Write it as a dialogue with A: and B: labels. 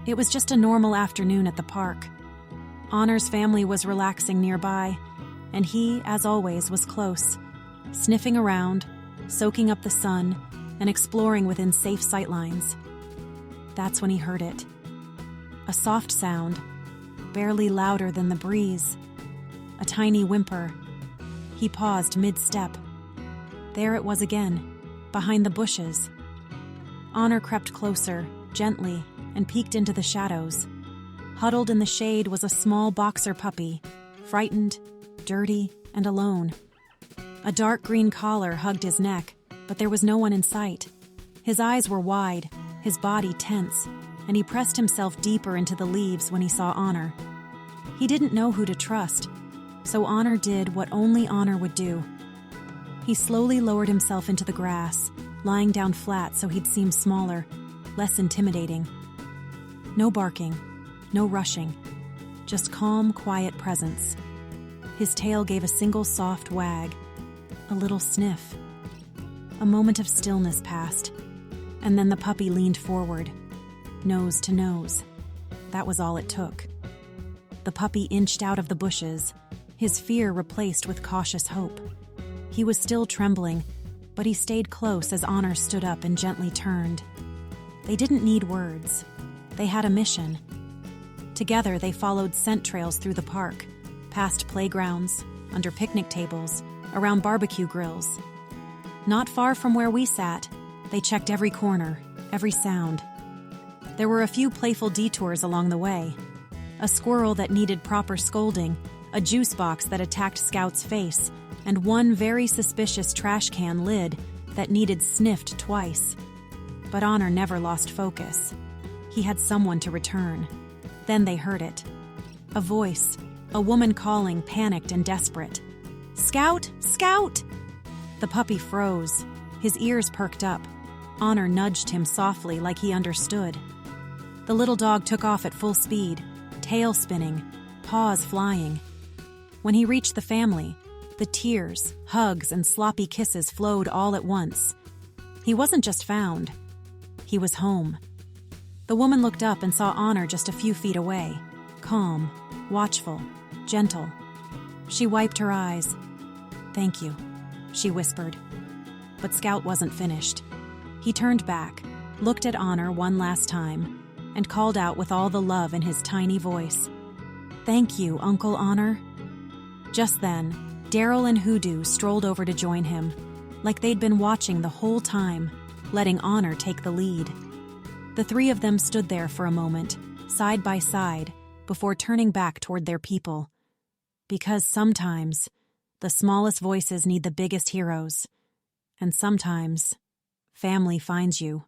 A: It was just a normal afternoon at the park. Honor's family was relaxing nearby, and he, as always, was close, sniffing around, soaking up the sun, and exploring within safe sightlines. That's when he heard it. A soft sound, barely louder than the breeze. A tiny whimper. He paused mid-step. There it was again, behind the bushes. Honor crept closer, gently, and peeked into the shadows. Huddled in the shade was a small boxer puppy, frightened, dirty, and alone. A dark green collar hugged his neck, but there was no one in sight. His eyes were wide, his body tense, and he pressed himself deeper into the leaves when he saw Honor. He didn't know who to trust, so Honor did what only Honor would do. He slowly lowered himself into the grass, lying down flat so he'd seem smaller, less intimidating. No barking, no rushing, just calm, quiet presence. His tail gave a single soft wag, a little sniff. A moment of stillness passed, and then the puppy leaned forward, nose to nose. That was all it took. The puppy inched out of the bushes, his fear replaced with cautious hope. He was still trembling, but he stayed close as Honor stood up and gently turned. They didn't need words. They had a mission. Together, they followed scent trails through the park, past playgrounds, under picnic tables, around barbecue grills. Not far from where we sat, they checked every corner, every sound. There were a few playful detours along the way. A squirrel that needed proper scolding, a juice box that attacked Scout's face, and one very suspicious trash can lid that needed sniffed twice. But Honor never lost focus. He had someone to return. Then they heard it. A voice, a woman calling, panicked and desperate. "Scout! Scout!" The puppy froze. His ears perked up. Honor nudged him softly like he understood. The little dog took off at full speed, tail spinning, paws flying. When he reached the family, the tears, hugs, and sloppy kisses flowed all at once. He wasn't just found. He was home. The woman looked up and saw Honor just a few feet away, calm, watchful, gentle. She wiped her eyes. "Thank you," she whispered. But Scout wasn't finished. He turned back, looked at Honor one last time, and called out with all the love in his tiny voice. "Thank you, Uncle Honor." Just then, Darrel and HooDoo strolled over to join him, like they'd been watching the whole time, letting Honor take the lead. The three of them stood there for a moment, side by side, before turning back toward their people. Because sometimes, the smallest voices need the biggest heroes, and sometimes, family finds you.